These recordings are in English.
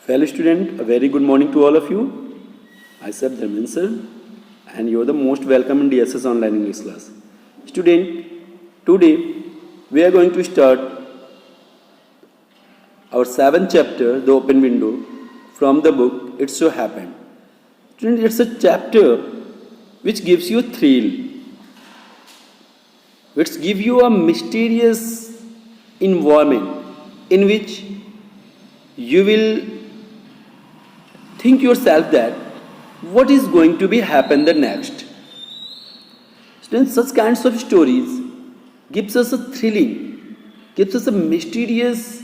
Fellow student, a very good morning to all of you. I am Dharmen sir, and you are the most welcome in DSS online English class. Student, today we are going to start our 7th chapter, The Open Window, from the book It So Happened. Student, it's a chapter which gives you a thrill, which gives you a mysterious environment in which you will think yourself that what is going to be happen the next. Students, such kinds of stories gives us a thrilling, gives us a mysterious,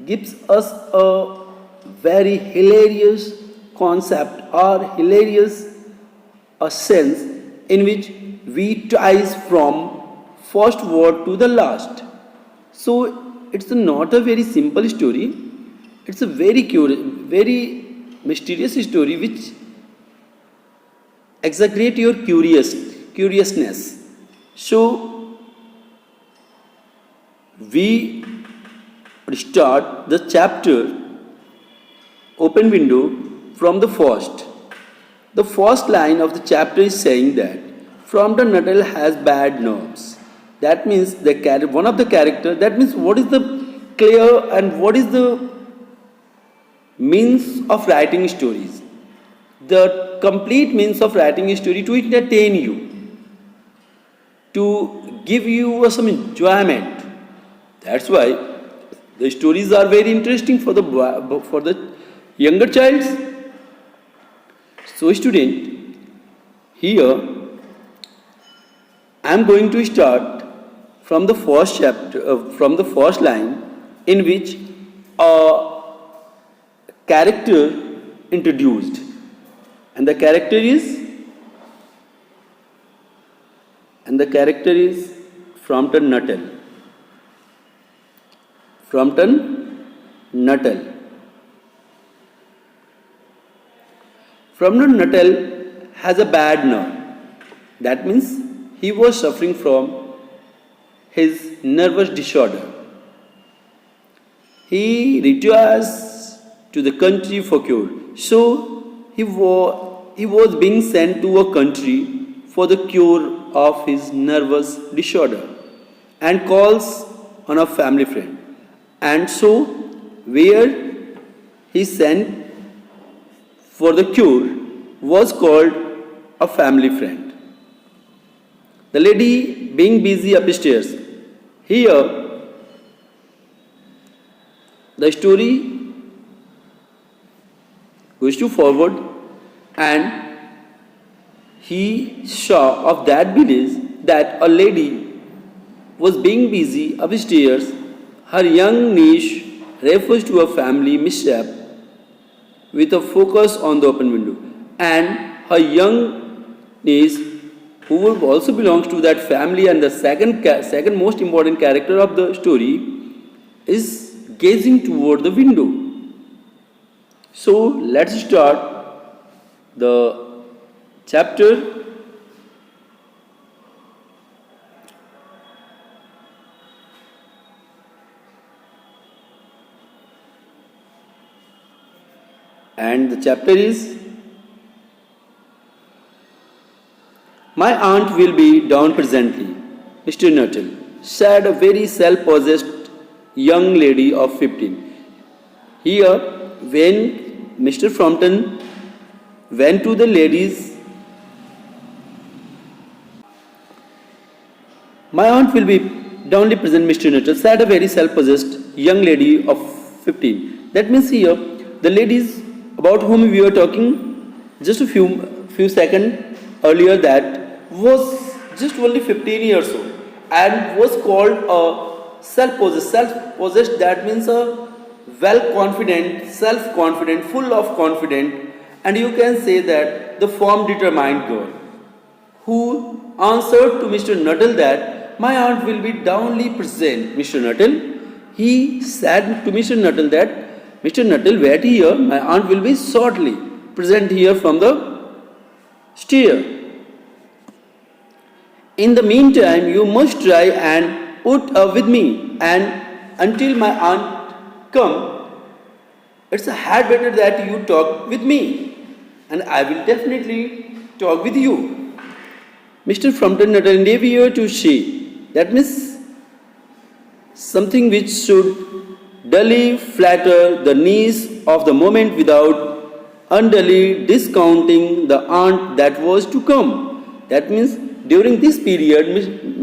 gives us a very hilarious concept or hilarious a sense in which we ties from first word to the last. So it's not a very simple story. It's a very curious, very mysterious story which exaggerate your curiousness. So we start the chapter Open Window from the first. The first line of the chapter is saying that Frompton Nuttall has bad nerves. That means one of the character. That means what is the clear and what is the means of writing stories. The complete means of writing a story to entertain you, to give you some enjoyment. That's why the stories are very interesting for the younger childs. So, student, here I am going to start from the first chapter, from the first line, in which a character introduced, and the character is Frompton Nuttall. Frompton Nuttall. Frompton Nuttall has a bad nerve. That means he was suffering from his nervous disorder. He retires to the country for cure. So he was being sent to a country for the cure of his nervous disorder and calls on a family friend. And so where he sent for the cure was called a family friend. The lady being busy upstairs. Here the story goes to forward, and he saw of that village that a lady was being busy upstairs. Her young niece refers to a family mishap with a focus on the open window, and her young niece, who also belongs to that family and the second most important character of the story, is gazing toward the window. So let's start the chapter. And the chapter is My aunt will be down presently, Mr. Nuttall, said a very self-possessed young lady of 15. Here, when Mr. Frompton went to the ladies, my aunt will be downly present, Mr. Nuttall, said a very self-possessed young lady of 15. That means here, the ladies about whom we were talking just a few seconds earlier, that was just only 15 years old and was called a self-possessed. Self-possessed, that means a well-confident, self-confident, full of confident, and you can say that the form-determined girl who answered to Mr. Nuttall that my aunt will be downly present, Mr. Nuttall. He said to Mr. Nuttall that Mr. Nuttall, wait here, my aunt will be shortly present here from the stair. In the meantime, you must try and put up with me, and until my aunt come, it's had better that you talk with me, and I will definitely talk with you. Mr. Frampton Nuttall endeavour to she. That means something which should dully flatter the niece of the moment without unduly discounting the aunt that was to come. That means during this period,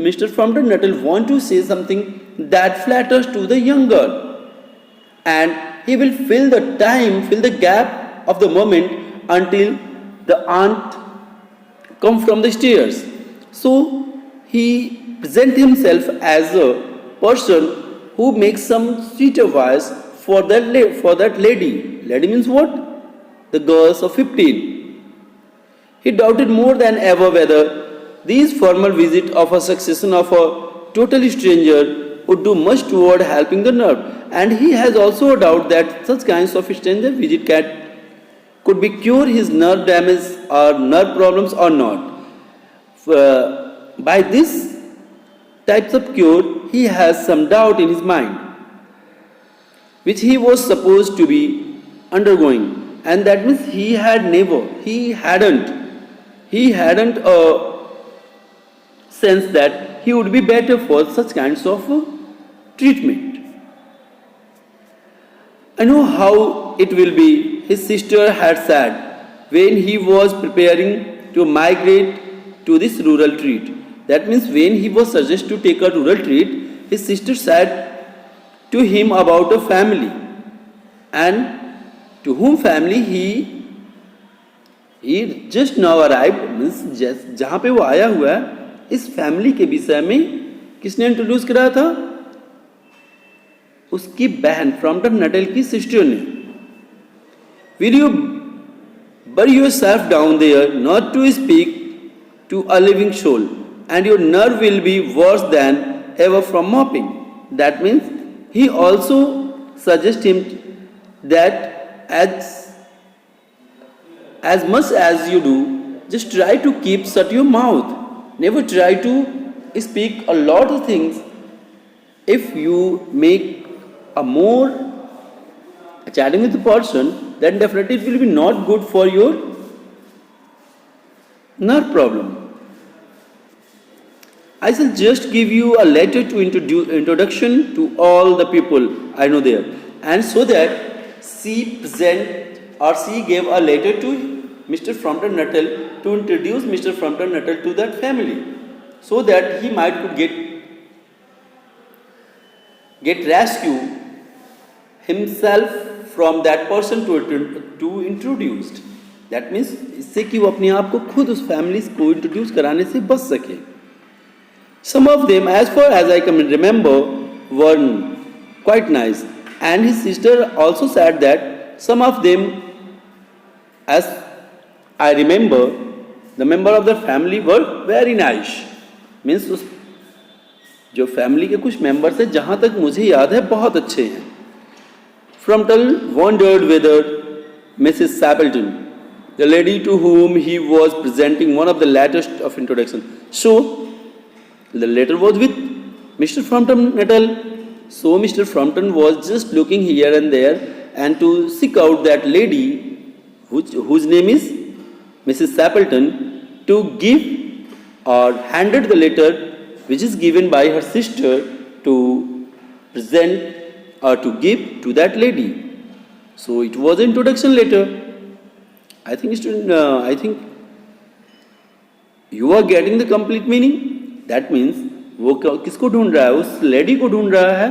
Mr. Frampton Nuttall want to say something that flatters to the young girl, and he will fill the time, fill the gap of the moment until the aunt come from the stairs. So he present himself as a person who makes some sweet advice for that lady. Lady means what? The girls of 15. He doubted more than ever whether these formal visit of a succession of a total stranger would do much toward helping the nerve. And he has also a doubt that such kinds of stranger visit could be cure his nerve damage or nerve problems or not. By this types of cure, he has some doubt in his mind, which he was supposed to be undergoing, and that means he hadn't a sense that he would be better for such kinds of treatment. I know how it will be, his sister had said when he was preparing to migrate to this rural treat. That means when he was suggested to take a rural treat, his sister said to him about a family, and to whom family he just now arrived, means जहाँ पे वो आया हुआ है, इस family के विषय में किसने इंट्रोड्यूस कराया था? उसकी बहन फ्रॉम्पटन नटल की सिस्टर ने. Will you bury yourself down there, not to speak to a living soul, and your nerve will be worse than ever from mopping. That means he also suggests him that as much as you do, just try to keep shut your mouth. Never try to speak a lot of things. If you make a more chatting with the person, then definitely it will be not good for your nerve problem. I shall just give you a letter to introduction to all the people I know there. And so that she gave a letter to Mr. Frampton Nuttall to introduce Mr. Frampton Nuttall to that family, so that he might could get rescue himself from that person to introduced. That means इससे कि वो अपने आप को खुद उस family को introduce कराने से बच सके. Some of them, as far as I can remember, were quite nice, and his sister also said that some of them, as I remember, the member of the family were very nice. Means उस जो family के कुछ members हैं, जहाँ तक मुझे याद है, बहुत अच्छे हैं. Frampton wondered whether Mrs. Stapleton, the lady to whom he was presenting one of the letters of introduction. So the letter was with Mr. Frampton Nuttall. So Mr. Frampton was just looking here and there and to seek out that lady whose name is Mrs. Stapleton, to give or handed the letter which is given by her sister to present or to give to that lady. So it was an introduction letter. I think you are getting the complete meaning. That means वो किसको ढूंढ रहा है? उस lady को ढूंढ रहा है.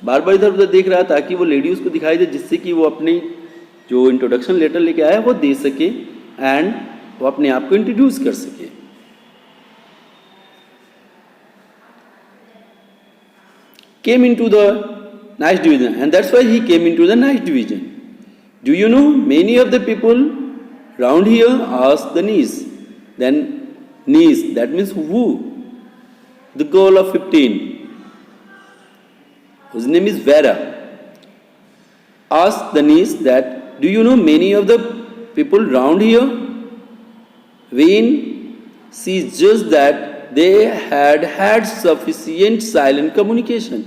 बार बार इधर उधर देख रहा है ताकि वो लेडी उसको दिखाई दे, जिससे कि वो अपनी जो इंट्रोडक्शन लेटर लेके आया है वो दे सके एंड वो अपने आप को इंट्रोड्यूस कर सके. Came into the nice division, and that's why he came into the nice division. Do you know many of the people round here? Asked the niece. Then niece, that means who? The girl of 15, whose name is Vera, asked the niece that, do you know many of the people round here? When she judged that they had had sufficient silent communication.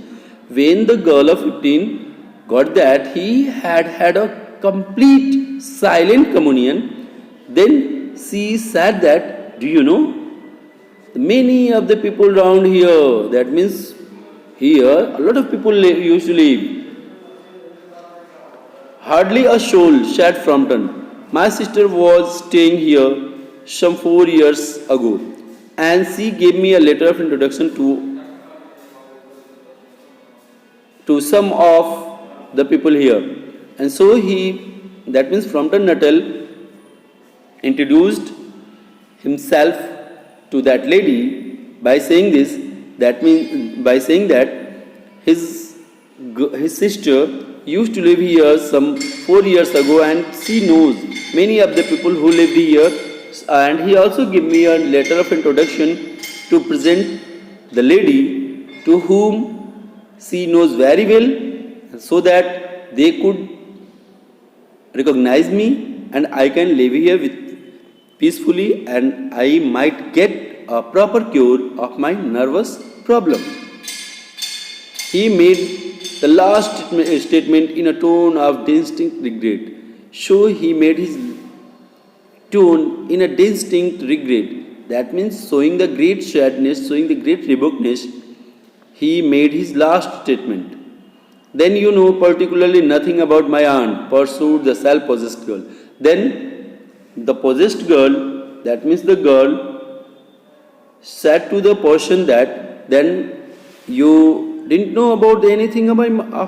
When the girl of 15 got that he had had a complete silent communion. Then she said that, do you know, many of the people around here, that means here, a lot of people used to live. Hardly a soul, said Frampton. My sister was staying here some 4 years ago, and she gave me a letter of introduction to some of the people here. And so that means Frampton Nuttall introduced himself to that lady by saying this. That means by saying that his sister used to live here some 4 years ago, and she knows many of the people who lived here. And he also gave me a letter of introduction to present the lady to whom she knows very well, so that they could recognize me and I can live here peacefully, and I might get a proper cure of my nervous problem. He made the last statement in a tone of distinct regret. So he made his tone in a distinct regret. That means showing the great sadness, showing the great rebukeness. He made his last statement. Then you know particularly nothing about my aunt, pursued the self-possessed girl. Then the possessed girl, that means the girl, said to the person that, then you didn't know about anything of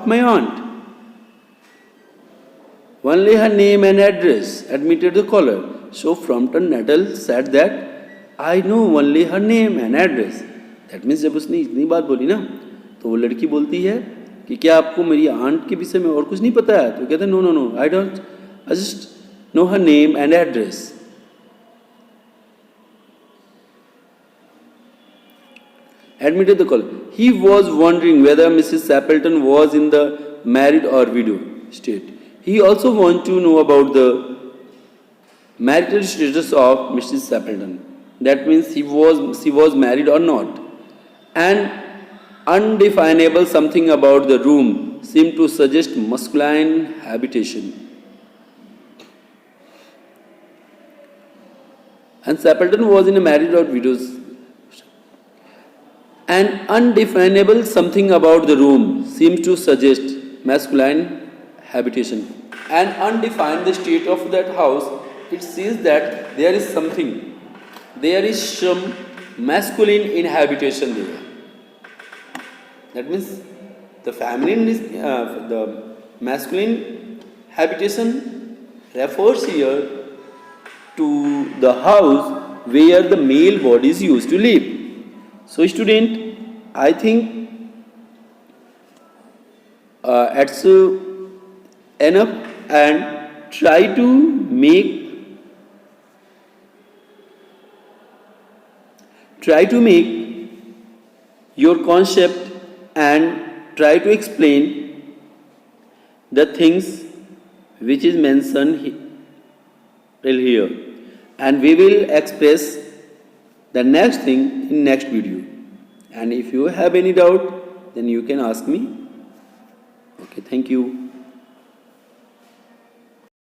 my aunt. Only her name and address, admitted the caller. So Frampton Nuttall said that, I know only her name and address. That means जब उसने इतनी बात बोली ना, तो वो लड़की बोलती है कि क्या आपको मेरी आंट के विषय में और कुछ नहीं पता है? तो कहते हैं no I don't, I just know her name and address. Admitted the caller. He was wondering whether Mrs. Stapleton was in the married or widow state. He also wanted to know about the marital status of Mrs. Stapleton. That means she was married or not. And undefinable something about the room seemed to suggest masculine habitation. And Stapleton was in a married or widow's. An undefinable something about the room seems to suggest masculine habitation. And undefined the state of that house, it says that there is something, there is some masculine inhabitation there. That means the feminine is, the masculine habitation refers here to the house where the male bodies used to live. So student, I think it's enough, and try to make your concept and try to explain the things which is mentioned till here, and we will express the next thing in next video. And if you have any doubt, then you can ask me. Okay, thank you.